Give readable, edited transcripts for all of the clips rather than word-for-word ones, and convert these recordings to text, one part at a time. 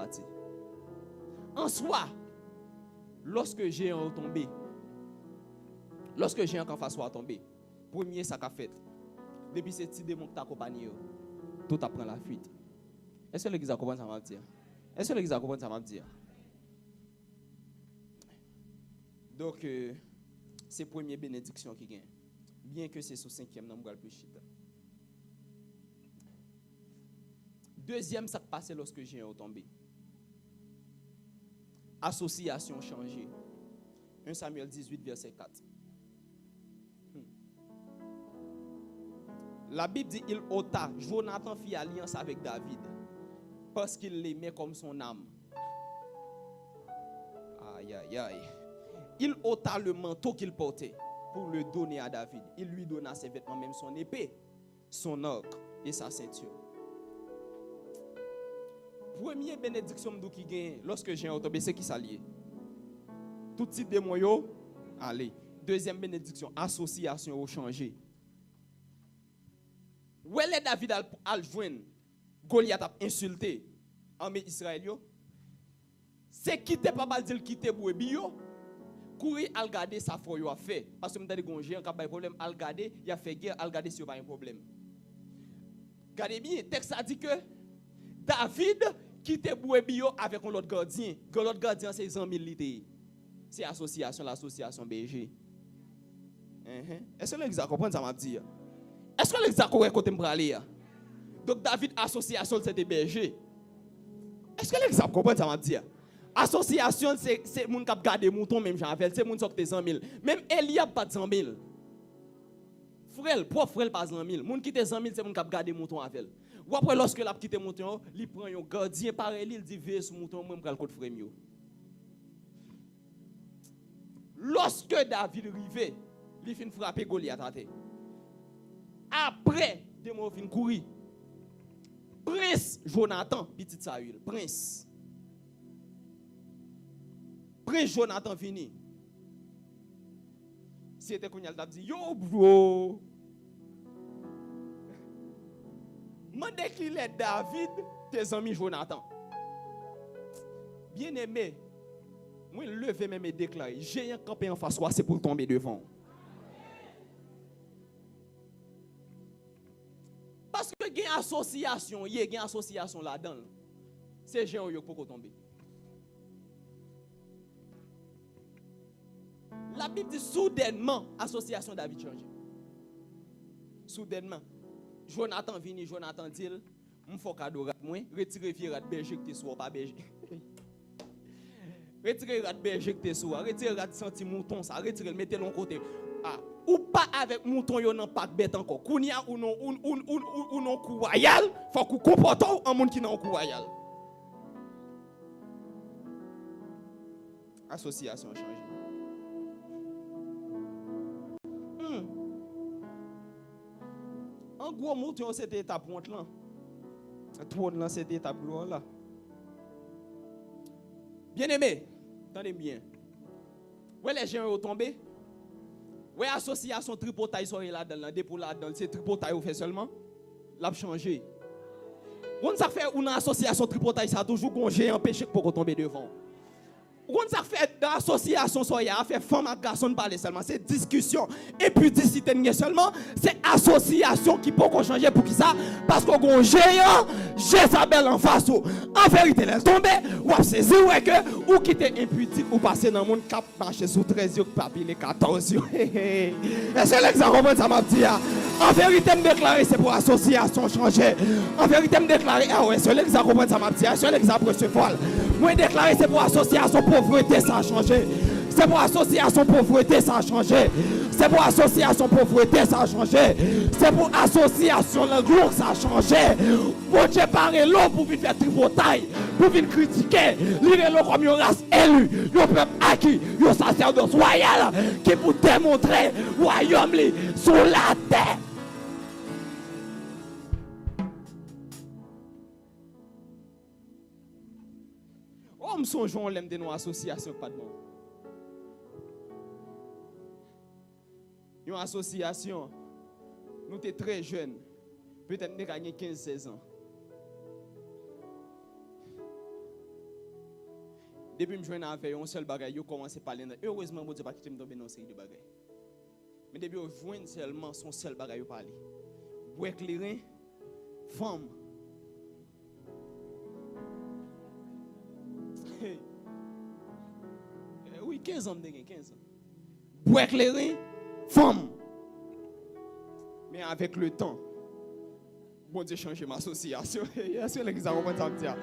bâti. En soi, lorsque j'ai un tombé, lorsque j'ai un en face soit tombé, premier ça qu'a fait. Depuis ces petits démons qui t'accompagnent, tout apprend la fuite. Est-ce que l'église a compris ça m'a dit? Est-ce que l'église a compris ça m'a dit? Donc, c'est la première bénédiction qui gagne. Bien que c'est sur 5e, nous allons plus chita. Deuxième, ça passe lorsque j'ai un tombé. Association changée. 1 Samuel 18, verset 4. La Bible dit il ôta. Jonathan fit alliance avec David parce qu'il l'aimait comme son âme. Aïe, aïe, aïe. Il ôta le manteau qu'il portait pour le donner à David. Il lui donna ses vêtements, même son épée, son arc et sa ceinture. Première bénédiction qui gagne lorsque j'ai un tombé, c'est qui s'allie. Tout type de moyens, allez. Deuxième bénédiction, association au changer. Où est David a joindre Goliath a insulté l'armée israélienne? C'est quitter pas mal dire quitter brebis yo. Courir al garder sa foi yo a fait parce que m'tande gonje en pas problème al garder, il a fait guerre al garder si pas un problème. Regardez bien, le texte a dit que David quitte brebis yo avec un autre gardien. L'autre gardien c'est 100 000 litres. C'est l'association BG. Est-ce que l'église comprend ça m'a dit? Est-ce que l'église comprend côté me aller? Donc David association c'était BG. Est-ce que l'église comprend ça m'a dit? Association, c'est moun k'ap garder mouton même Jean-Vel, c'est moun qui te 100 000. Même Eliab pas 100 000. Frère, propre frère pas 100 000. Moun qui te 100 000, c'est moun k'ap garder mouton avec. Ou après lorsque l'a quitté mouton, il prend un gardien pareil, il dit veille sur mouton, moi m'pral côté frère yo. Lorsque David arrivé, il fin frapper Goliath à terre. Après, des mots fin courir. Prince Jonathan, petit Saül, prince. Prince Jonathan fini. C'était qu'on y a dit yo bro. Mande qu'il est David, tes amis Jonathan. Bien aimé. Moi lever même et déclarer, j'ai un campé en face, c'est pour tomber devant. Parce que il y a une association là-dedans. C'est géant qui peut tomber. La Bible dit soudainement, association David change. Soudainement. Jonathan vini, Jonathan dit, je faut cadeau rat moi, retirer vieux rat berger que tu sois pas berger. Retirer rat berger que tu sois, retirer rat senti mouton ça, retirer le mettez l'on côté. Ah, ou pas avec mouton yo nan pas bête encore. Kounya ou non kou royal, faut qu'on comporte en monde qui nan kou royal. Association change. En gros, mouton c'était étape honte là. Trône là c'était étape gloire là. Bien aimé, attendez bien. Où les gens sont tombés? Où l'association tripotaille soit là-dedans, pour là-dedans, c'est tripotaille fait seulement? L'a changé. On ça fait une association tripotaille, ça a toujours gongé empêché pour tomber devant. On ça fait dans l'association soya, fait femme à garçon parler seulement, c'est discussion et pudicité seulement, c'est association qui peut changer pour qui ça? Parce qu'on a un géant, Jézabel en face. En vérité, elle tombe, ou saisi ou que ou quitter impudique ou passer dans le monde cap marcher sous 13 yeux, papier les 14 yeux. Est-ce que l'exemple ça m'a dit? En vérité, me déclarer c'est pour association changer. En vérité, me déclarer ah ouais, c'est l'exemple ça m'a dit, c'est l'exemple ce folle. Moi déclarer c'est pour association pauvreté ça a changé. C'est pour association pauvreté ça a changé. C'est pour association pauvreté ça a changé. C'est pour association la gloire ça a changé. Pour Dieu parler l'eau pour venir faire tripotaille, pour venir critiquer, lire l'eau comme une race élue, un peuple acquis, un sacerdoce royal qui pour démontrer royaume sur la terre. Comme son Jean l'aime de nos associations pas de monde. Une association, nous sommes très jeunes, peut-être nous avons 15-16 ans. Depuis que je joins avec un seul bagage, je commence à parler. Heureusement, bon Dieu, pas quitter me tomber dans une série de bagages. Mais depuis que je joins seulement son seul bagage, je parle. Pour éclairer, femme. Oui, 15 ans, 15 ans. Pour éclairer, femme. Mais avec le temps, bon Dieu change ma association. Est-ce que l'église a compris ça me dire?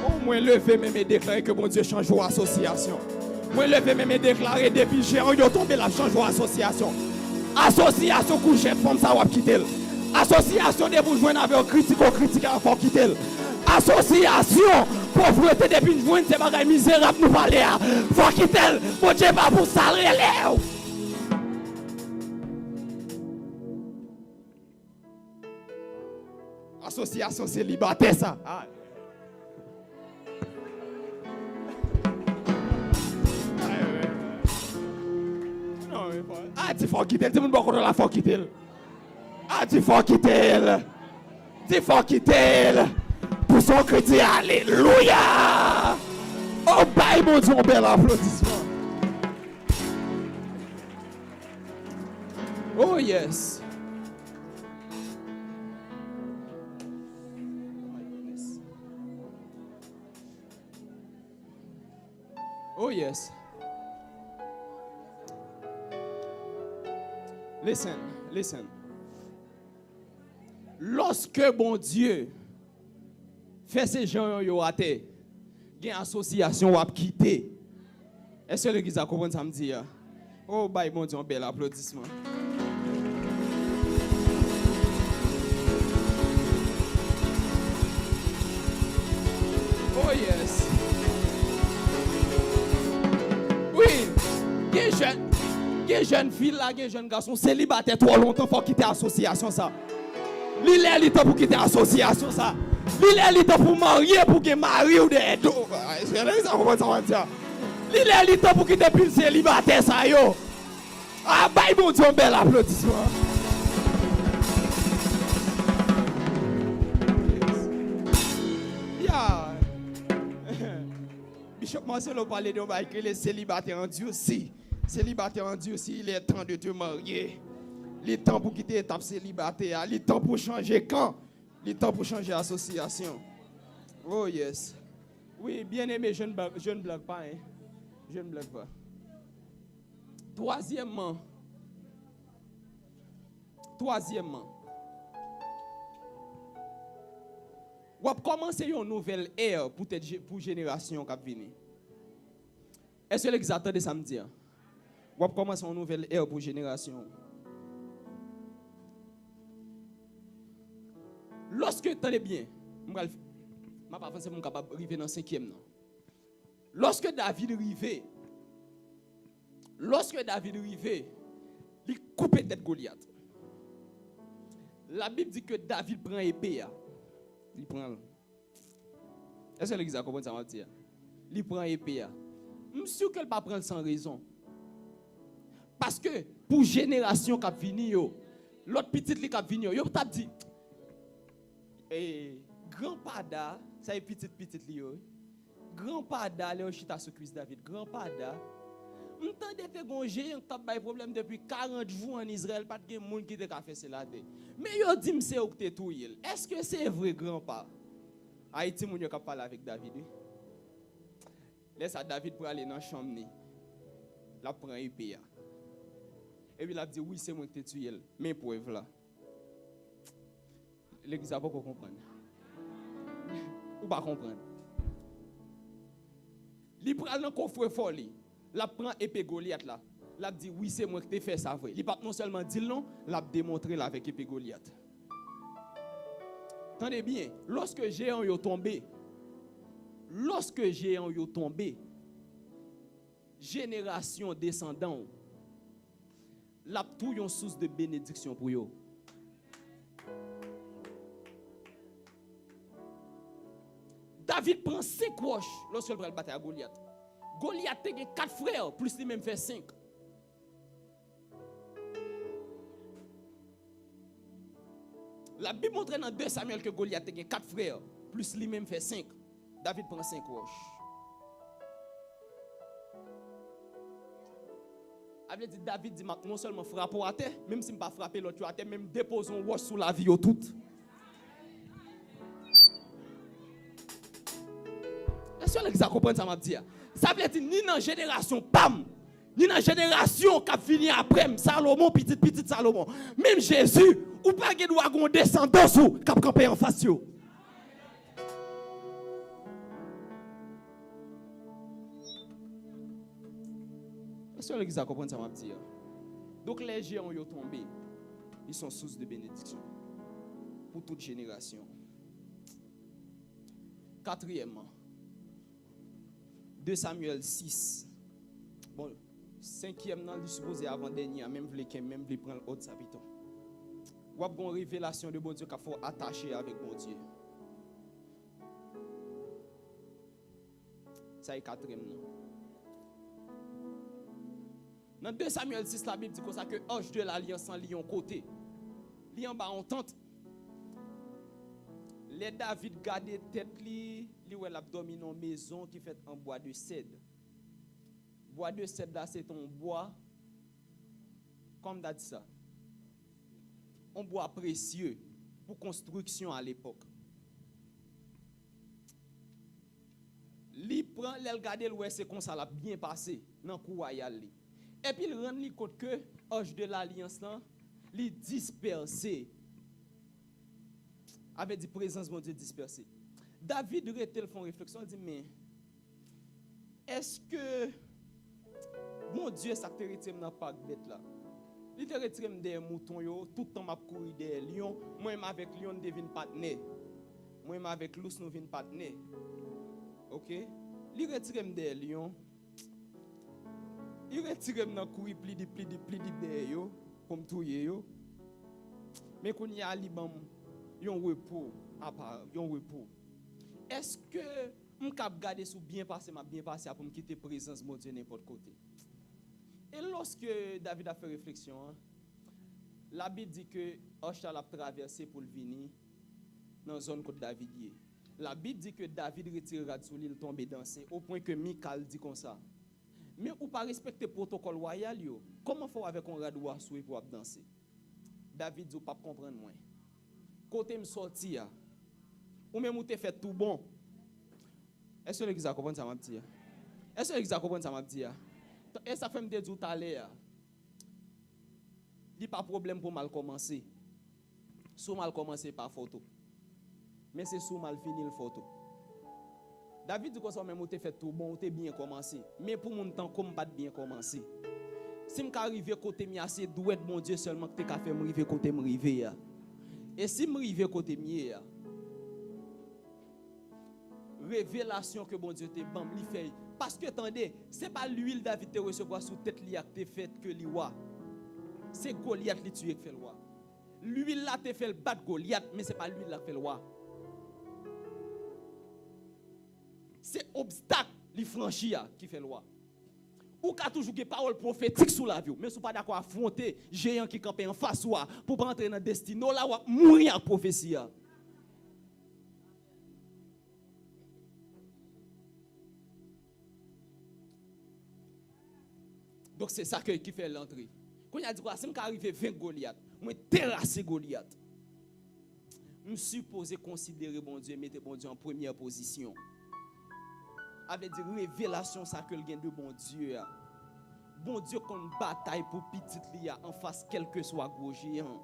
Au moins lever même et déclarer que bon Dieu change vos associations. Moi lever même et déclarer depuis géant yo tombé la change vos associations. Association couche femme ça va quitter. Association de vous joindre avec critique à faut quitter. Association pauvreté depuis joindre ces bagages misérables nous parler. Faut quitter. Bon Dieu pas pour ça relève. Association célibataire ça. Ah. Non, mais pas. Ah, tu faut quitter, tout le monde va connaître la faut quitter. Ah, tu faut quitter. Tu faut quitter. Pour son crédit, alléluia. Oh, bye, mon Dieu, un bel applaudissement. Oh, yes. Oh yes. Listen. Lorsque bon Dieu fait ces gens yo raté, il y a une association à quitter. Est-ce que l'église a compris ça me dit? Oh bye bon Dieu, un bel applaudissement. Oh yes. Il y a jeune fille là, il y a jeune garçon célibataire trop longtemps, faut quitter l'association ça. Il est temps pour quitter l'association ça. Il est temps pour marier pour que mari ou des dos. Il est temps pour quitter plus célibataire ça yo. Ah bye bon Dieu, un bel applaudissement. Yeah. Bishop Marcelo parlait de que les célibataires en Dieu aussi. Célibataire en Dieu aussi, il est temps de te marier. Il est temps pour quitter l'étape célibataire. Il est temps pour changer camp. Il est temps pour changer association. Oh yes. Oui, bien aimé, je ne blague pas. Hein. Je ne blague pas. Troisièmement, on va commencer une nouvelle ère pour génération qui va venir. Est-ce que l'église attend de samedi? On va commencer une nouvelle ère pour génération. Lorsque, attendez bien, je ne vais pas penser que je suis capable d'arriver dans le 5e. Lorsque David arrivait, il coupait tête Goliath. La Bible dit que David prend épée. Il prend. Est-ce que l'église a compris ça? Il prend épée. Je suis sûr qu'elle ne va pas prendre sans raison. Parce que pour génération qui a venu, l'autre petite qui a venu, il t'a dit, grand-pada, ça est petite liyo. Grand-pada, le chita sur cuisse David. Grand-pada, m'entendez fait gonjer, on t'a pas problème depuis 40 jours en Israël, pas de monde qui t'a fait cela. Mais yo dit c'est ou que tout il. Est-ce que c'est vrai grand-pa? Haïti moun yo ka parler avec David. Laisse à David pour aller dans la chambre ni. La prend épée. Et puis il a dit oui, c'est moi qui t'ai tué. Mais preuve là. L'église n'a pas comprendre. Ou pas comprendre. Il prend dans le coffre fort. Il prend épée Goliath là. Il a dit oui, c'est moi qui t'ai fait ça vrai. Il pas non seulement dit non, il a démontré avec épée Goliath. Attendez bien, lorsque géant yo tombé, génération descendant, la tout une source de bénédiction pour yo. David prend 5 roches lorsqu'il va battre à Goliath. Goliath a 4 frères, plus lui-même fait 5. La Bible montre dans 2 Samuel que Goliath a 4 frères, plus lui-même fait 5. David prend 5 roches. Avait dit David dit non seulement frappons à terre, même si je ne pas frapper l'autre à terre, même déposons roche sous la vie au tout. Est-ce que vous comprenez ça m'a dit? Ça veut dire ni dans génération pam, ni dans génération qui a fini après Salomon petit Salomon. Même Jésus ou pas qu'il doit avoir descendance ou qui a campé en face yo. Est-ce que vous comprenez ça m'a dit? Donc les géants ont tombé. Ils sont source de bénédiction pour toute génération. Quatrièmement, 2 Samuel 6. Bon, cinquième nan li supposé avant dernier, même vle prendre autre chapitre. Ou a une révélation de bon Dieu qu'il faut attacher avec bon Dieu. Ça est quatrième nan. Dans 2 Samuel 6, la Bible dit comme ça que l'ange de l'alliance en lion côté. Li en bas en tente. Les David gardé tête li ouais l'abdomen en maison qui fait en bois de cèdre. Bois de cèdre là c'est un bois comme d'as dit ça. Un bois précieux pour construction à l'époque. Li prend l'el garder ouais c'est comme ça l'a bien passé dans cour royal li. Et puis il rend li compte que l'ange de l'alliance là li dispersé avec dit présence mon Dieu dispersé. David rete le font réflexion dit mais est-ce que mon Dieu ça te retire dans pas bête là. Il te retire des moutons yo tout le temps m'a courir des lions, moi avec lion devine partenaire. Moi avec loup nous vinn partenaire. OK? Il retire des lions. Il retire dans courir pli de yo pour me touyer yo. Mais qu'on y a liban yon repos à part, yon repos. Est-ce que on cap garder sous bien passé pour me quitter présence mon Dieu n'importe côté. Et lorsque David a fait réflexion, la Bible dit que Ochal a traversé pour venir dans la zone côte David. La Bible dit que David retirera sous l'île tomber danser au point que Michal dit comme ça. Mais ou pas respecter le protocole royal yo. Comment faut avec un radoua soué pour danser? David dit pas comprendre moi. Côté me sortir ou même ou te fait tout bon. Est-ce que vous comprenez ça m'a dit? Est-ce que vous comprenez ça m'a dit? Et ça fait me dire tout à l'heure. Il pas problème pour mal commencer. Sous mal commencer par photo. Mais c'est sous mal fini le photo. David dit que ça même ou te fait tout bon, ou te bien commencé. Mais pour mon temps comme pas bien commencé. Si me arriver côté mi assez doué de mon Dieu seulement que te ka fait me arriver côté me arriver. Et si me arriver côté mi révélation que bon Dieu te bam li fait parce que attendez, c'est pas l'huile David te recevoir sous tête li a te fait que li wa. C'est Goliath li tué que fait le roi. L'huile là te fait le battre Goliath mais c'est pas l'huile là fait le roi. C'est obstacle li franchi qui fait le roi. Ou ka toujours des paroles prophétiques sous la vie, mais si pas d'accord affronter géant qui campé en face ou pour pas entrer dans destin là ou mourir à prophétie. Donc c'est ça qui fait l'entrée. Quand il a dit quoi, si je arrive 20 Goliath, moi terrasser Goliath. Je suis supposé considérer bon Dieu, mettre bon Dieu en première position. Avec des révélations ça que le gain de bon Dieu. Bon Dieu qu'on bataille pour petite lia en face quel que soit gros géant.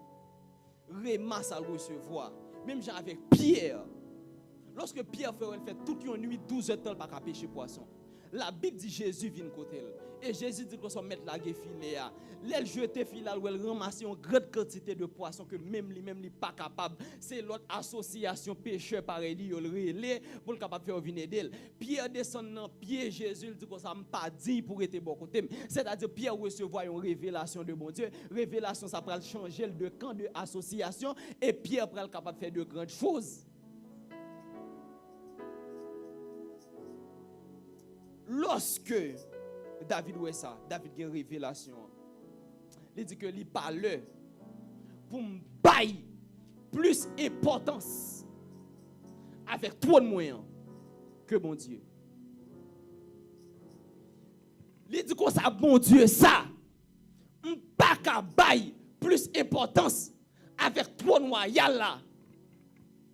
Remasse à recevoir. Même genre avec Pierre. Lorsque Pierre fait toute une nuit 12 heures de temps pour pêcher poisson. La Bible dit Jésus vient côté elle. Et Jésus dit qu'on s'en mettre la filet. L'elle jeter filet ou elle ramasser une grande quantité de poissons que même li pas capable. C'est l'autre association pécheur pareil li relé pour capable faire venir d'elle. Pierre descend dans pied Jésus dit qu'on ça pas dit pour être bon côté. C'est-à-dire Pierre recevoir une révélation de bon Dieu. Révélation ça va changer de camp de association et Pierre pral capable faire de grandes choses. Lorsque David voit ça, David a une révélation. Il dit que il parle pour me bailler plus importance avec trop de moyens que bon Dieu. Il dit comme ça, bon Dieu, ça, pas qu'à bailler plus importance avec trône royal là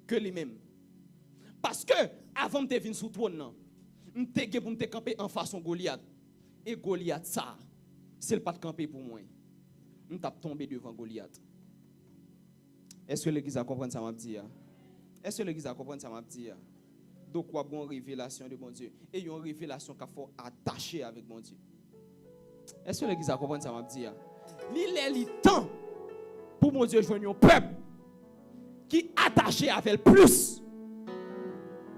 que lui-même. Parce que avant de venir sur trône, je suis pour me camper en façon Goliath. Et Goliath, ça, c'est le pas de camper pour moi. Je suis tombé devant Goliath. Est-ce que l'église a compris ça m'a dit? Est-ce que l'église a compris ça m'a dit? Donc, quoi, une révélation de mon Dieu. Et une révélation qu'il faut attacher avec mon Dieu. Est-ce que l'église a compris ça m'a dit? Il est le temps pour mon Dieu joindre un peuple qui attaché avec plus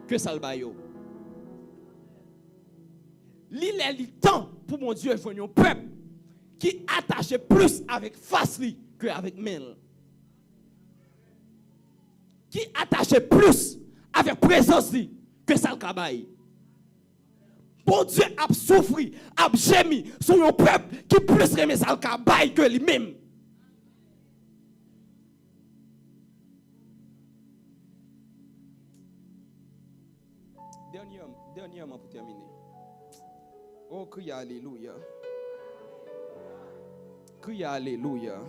que Salbayo. Il est le temps pour mon Dieu joindre un peuple qui attaché plus avec Fasli que avec Mel. Qui attaché plus avec présence que Salkabaye. Bon Dieu a souffert, a gémi sur un peuple qui plus aime Salkabaye que lui-même. Dernièrement pour terminer. Oh, crie alléluia. Crie alléluia.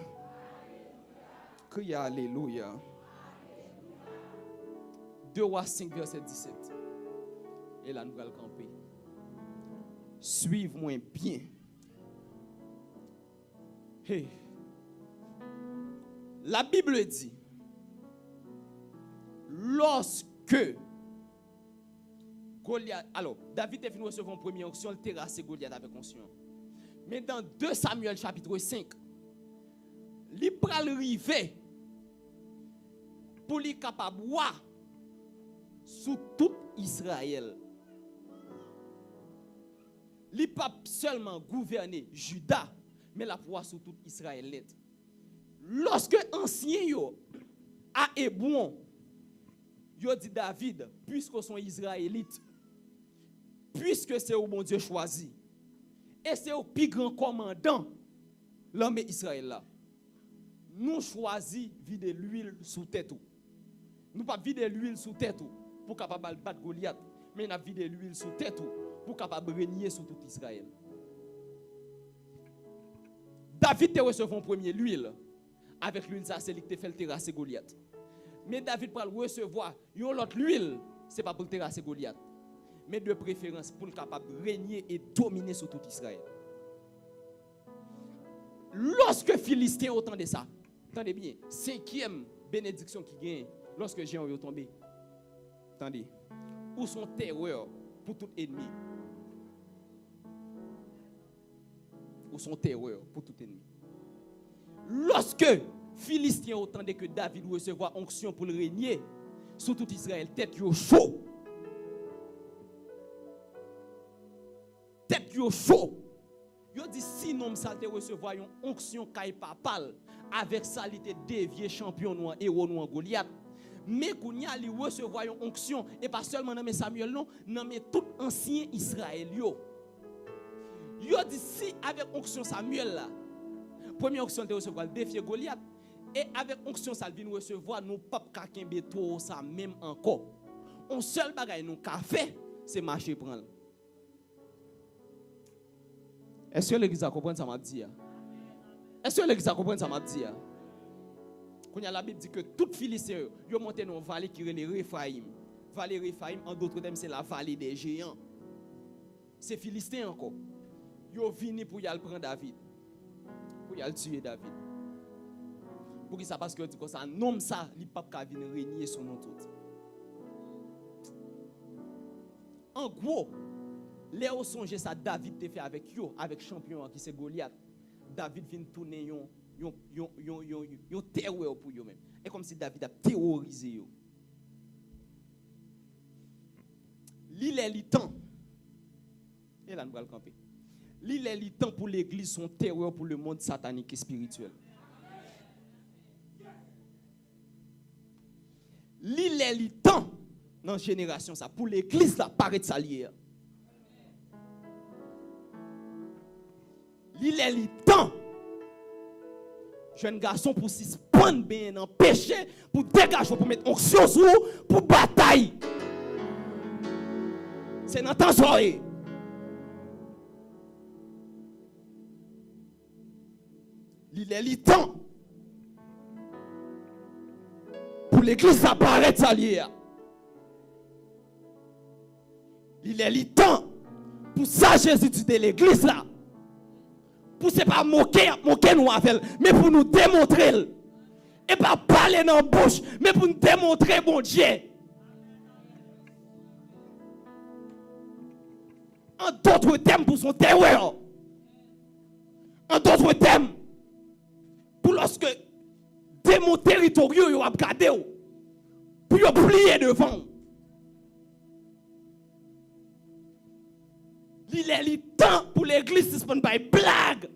Crie alléluia. 2 Rois 5, verset 17. Et là, nous allons camper. Suive-moi bien. Hey. La Bible dit, lorsque Goliath, alors, David est venu recevoir une première onction, il terrassé Goliath avec onction. Mais dans 2 Samuel chapitre 5, il pral river pour lui capable de voir sous tout Israël. Il ne pas seulement gouverner Juda, mais la pouvoir sur tout Israël. Lorsque ancien yo a Hébron, yo dit David, puisque sont israélites, puisque c'est au bon Dieu choisi, et c'est au plus grand commandant l'armée Israël là, nous choisis vider l'huile sous tête. Nous pas vider l'huile sous tête pour capable battre Goliath, mais nous vider l'huile sous tête pour capable régner sur tout Israël. David te recevoir en premier l'huile. Avec l'huile ça c'est lui qui fait le terrasser Goliath. Mais David va recevoir une autre l'huile, c'est pas pour le terrasser Goliath, mais de préférence pour le capable de régner et dominer sur tout Israël. Lorsque Philistin entendait ça, attendez bien, 5e bénédiction qui gagne lorsque Géant est tombé. Attendez, où sont terreur pour tout ennemi? Où sont terreur pour tout ennemi? Lorsque Philistin entendait que David recevoir onction pour le régner sur tout Israël, tête yo chaud. Tête yo chaud. Yo dit si non ça te recevoir une onction kay papal avec ça il était dévié champion noir héros noir Goliath. Mais kounya li recevoir une onction et pas seulement dans Samuel non, non mais tout ancien Israël yo. Yo dit si avec onction Samuel là, première onction te recevoir défier Goliath et avec onction ça vient recevoir nous pas kakembe trop ça même encore. On seul bagay nous ka fait c'est marcher prendre. Est-ce que l'église a compris ça m'a dit? Est-ce que l'église a compris ça m'a dit? Quand la Bible dit que toute Philistin yo monté dans une vallée qui est Réphaïm. Vallée Réphaïm en d'autres termes c'est la vallée des géants. C'est Philistin encore. Yo vini pour y aller prendre David. Pour y aller tuer David. Pour qui ça parce que dit comme ça un homme ça, il pas ka venir régner sur nous tous. En gros, Léo songe ça David te fait avec yo, avec champion qui c'est Goliath. David vient tourner yon terreur pour yo même. Et comme si David a terrorisé yo. L'île est le temps. Et là nous allons camper. L'île est le temps pour l'église son terreur pour le monde satanique et spirituel. L'île est le temps dans la génération ça pour l'église là paraître salière. Il est le temps, jeune garçon, pour s'y prendre bien dans le péché, pour dégager, pour mettre onction sur vous, pour bataille. C'est dans le temps. Il est le temps pour l'église apparaître à l'hier. Il est le temps pour ça Jésus de l'église là. Pour c'est pas moquer nous avec, mais pour nous démontrer. Et pas parler dans la bouche, mais pour nous démontrer bon Dieu. En d'autres termes pour son terreur. En d'autres termes, pour lorsque démons territoriaux ils ont regardé, pour y plier devant. Il est le temps pour l'église de se prendre par blague.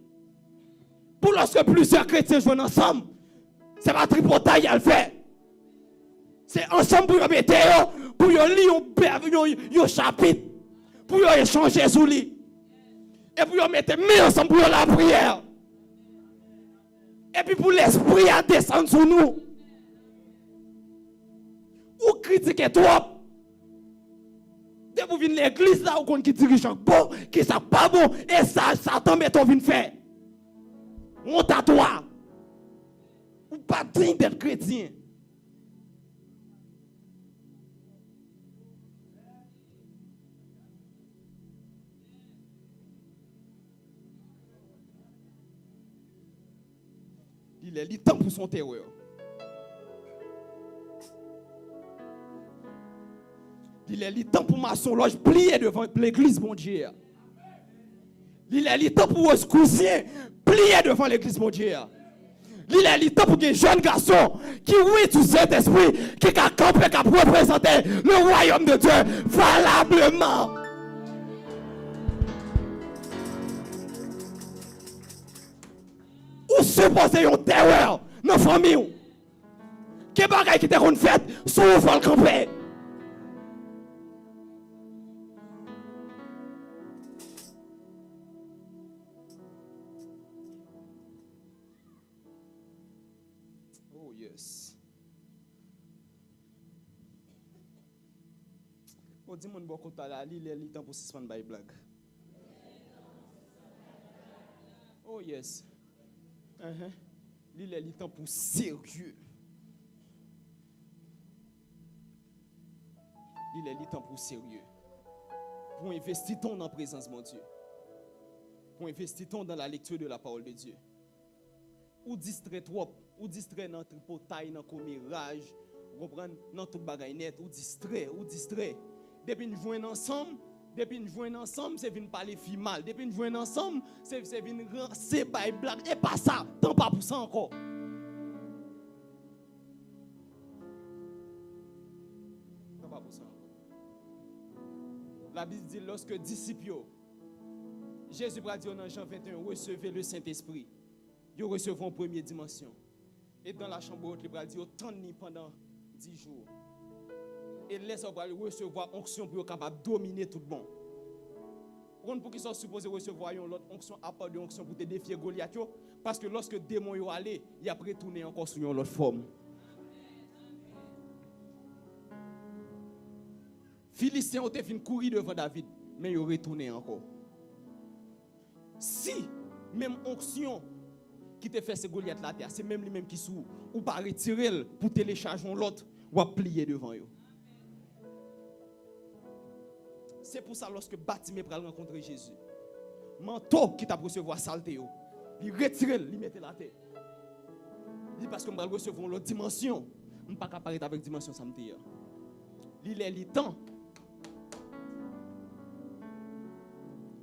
Pour lorsque plusieurs chrétiens jouent ensemble, c'est pas tripotaille à le faire. C'est ensemble pour y mettre, pour y lire un chapitre, pour y échanger sous lui. Et pour y mettre ensemble pour la prière. Et puis pour l'esprit à descendre sur nous. Ou critiquer trop. Dès que vous venez l'église là, vous qui dirige bon, qui ça pas bon, et ça Satan met ton vin faire. On t'a toi. Ou pas digne d'être chrétien. Il est le temps pour son terreur. Il est le temps pour ma son loge plier devant l'église, mon Dieu. Il est le temps pour vos cousins plier devant l'église, mon Dieu. Il est le temps pour les jeunes garçons qui, oui, tout cet esprit, qui a campé, qui a représenté le royaume de Dieu valablement. Ou supposez une terreur dans la famille. Quel bagage qui t'est fait sous le vol campé. Oh yes. Oh, dis-moi bon compte là, il est le temps pour suspendre by blague. Oh yes. Il est le temps pour sérieux. Il est le temps pour sérieux. Pour investir dans la présence de mon Dieu. Pour investir dans la lecture de la parole de Dieu. Ou distrait trop, ou distrait dans tripotaille, dans commérage, vous comprenez, dans tout bagaille net, ou distrait. Depuis nous jouons ensemble, c'est venir parler fi mal. Depuis nous jouons ensemble, c'est venir rancer by blague. Et pas ça, tant pas pour ça encore. Tant pas pour ça encore. La Bible dit, lorsque disciples, Jésus a dit dans Jean 21, recevez le Saint-Esprit. Ils recevront en première dimension. Et dans la chambre haute, il a dit, autant de pendant 10 jours. Et laissez recevoir onction pour être capable de dominer tout le monde. Pour qu'ils soient supposés recevoir une autre onction à part de onction pour te défier Goliath, parce que lorsque le démon est allé, il a retourné encore sur une autre forme. Philistins ont fait courir devant David, mais ils ont retourné encore. Si même onction qui te fait ce Goliath la terre, c'est même lui-même qui sous ou pas retirer pour télécharger l'autre ou à plier devant eux. C'est pour ça lorsque Batimé pral rencontrer Jésus, manteau qui t'a recevoir saleté, il retire, il mettait la terre. Il dit parce que je vais recevoir l'autre dimension, je ne peux pas apparaître avec dimension samedi. Il est le temps.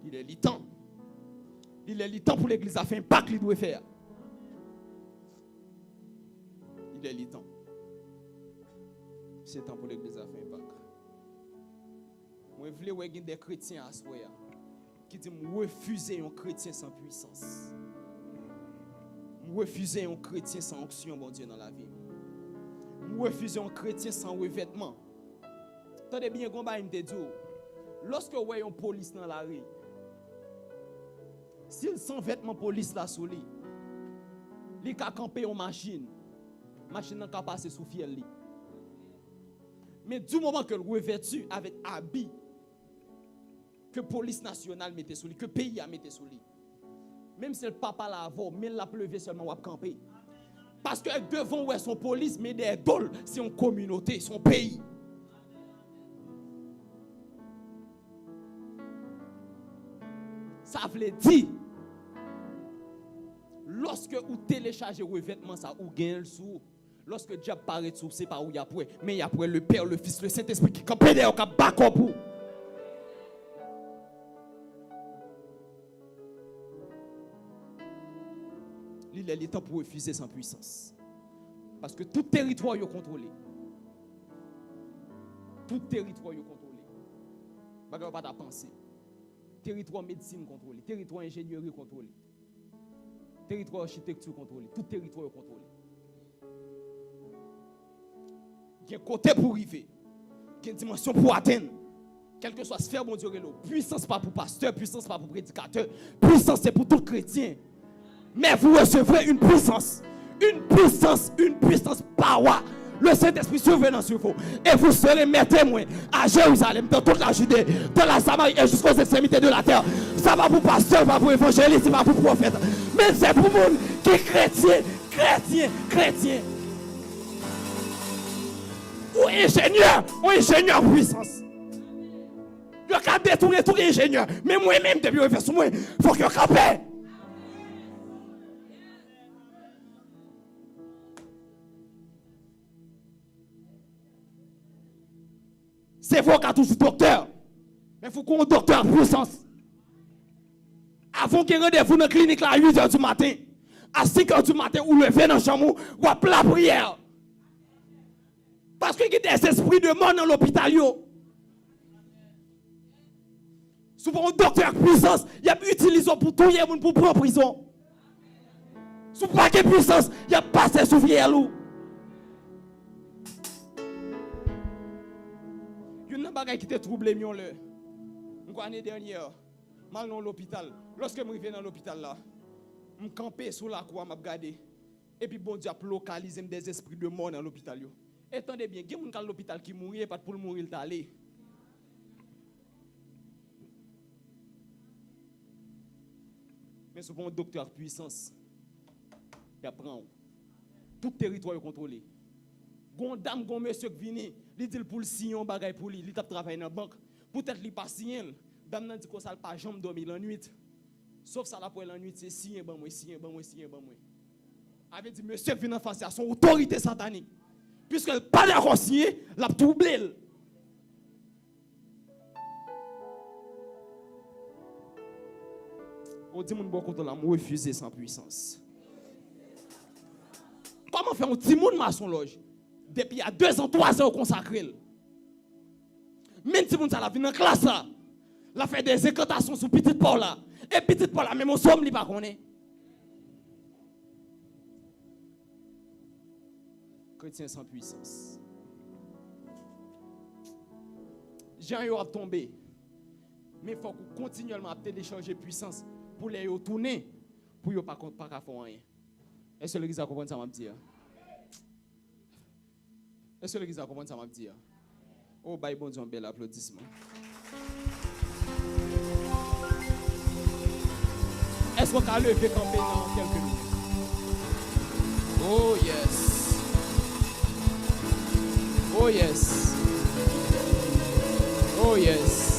Il est le temps. Il est le temps pour l'église à faire un pacte qu'il doit faire. Il est le temps. C'est le temps pour l'église à faire un pacte. Moi, je voulais qu'il y ait des chrétiens à ce moment qui disent refuser un chrétien sans puissance. Refuser un chrétien sans onction, bon Dieu, dans la vie. Refuser un chrétien sans revêtement. Attendez bien, combat, il me dit, lorsque vous voyez une police dans la rue, s'il sans vêtement police là sous lui, il a campé une machine n'a pas passé sous fiel. Mais du moment que le revêtu avec habit que police nationale mettait sous lui, que pays a mettait sous lui, Même si le papa l'a avant, mais il l'a levé seulement à camper. Parce que devant ouais son police, mais des dôles, c'est une communauté, son pays. Ça veut dire, lorsque vous téléchargez vos vêtements, ça ou gagne le sou. Lorsque Dieu paraît sous, c'est pas où il y a pour, mais il y a pour le Père, le Fils, le Saint-Esprit qui campe derrière, qui bat pour. Il est temps pour refuser sans puissance. Parce que tout territoire est contrôlé. Tout territoire est contrôlé. Pas de pas penser. Territoire médecine contrôlé. Territoire ingénierie contrôlé. Territoire architecture contrôlé. Tout territoire est contrôlé. Il y a un côté pour arriver. Il y a une dimension pour atteindre. Quelle que soit sphère, mon Dieu, puissance pas pour pasteur, puissance pas pour prédicateur. Puissance c'est pour tout chrétien. Mais vous recevrez une puissance power. Le Saint-Esprit survenant sur vous. Et vous serez mes témoins à Jérusalem, dans toute la Judée, dans la Samarie et jusqu'aux extrémités de la terre. Ça va pour pasteur, pas pour évangéliste, pas pour prophète. Mais c'est pour monde qui est chrétien. Ou ingénieur puissance. Je vais détourner tout ingénieur. Mais moi-même, depuis que je fais sur moi, il faut que je campe. C'est vous qui êtes toujours docteur. Mais il faut qu'on ait un docteur puissance. Avant qu'il y ait rendez-vous dans la clinique à 8h du matin, à 5h du matin, ou lever dans la chambre, ou à la prière. Parce qu'il y a des esprits de mort dans l'hôpital. Souvent, un docteur puissance, il y a utilisé pour tout le monde pour prendre prison. Si pas de puissance, il y a passé sous vie à l'eau. Il y a un bagage qui t'a troublé, l'année dernière, mal dans l'hôpital. Lorsque je suis dans l'hôpital là, je campais sous la croix, je regardé. Et puis bon Dieu a localisé des esprits de mort dans l'hôpital. Attendez bien, il y a des gens dans l'hôpital qui mourent, pas pour mourir, il allé. Mais souvent un docteur puissance, il apprend. Tout territoire est contrôlé. Gon dame, gon monsieur qui vient, il dit pour le signer un bagage pour lui, il tape travailler dans la banque. Peut-être qu'il pas signer. Dame nan dit que ça pas jamais dormir la nuit. Sauf ça là pour la nuit, c'est signer ban moi. Avait dit monsieur vient en face à son autorité satanique. Puisque le pas d'accord signé, l'a troublé. On dit mon bon côté là, moi refuser sans puissance. Comment faire un petit monde maçon loge? Depuis il y a 2 ans, 3 ans consacré. Même si vous avez vu dans la classe là, la fait des incantations sur petite Paul là. Et petite Paul là, même on somme, il pas connaît. Chrétien sans puissance. Jean yo a tombé. Mais il faut continuellement télécharger puissance pour les retourner pour ne pas faire rien. Est-ce que l'église a compris ça m'a dit? Est-ce que l'église a compris ça m'a dit? Oh, bye, bon Dieu, un bel applaudissement. Est-ce qu'on a levé camper dans quelques minutes? Oh, yes. Oh, yes. Oh, yes.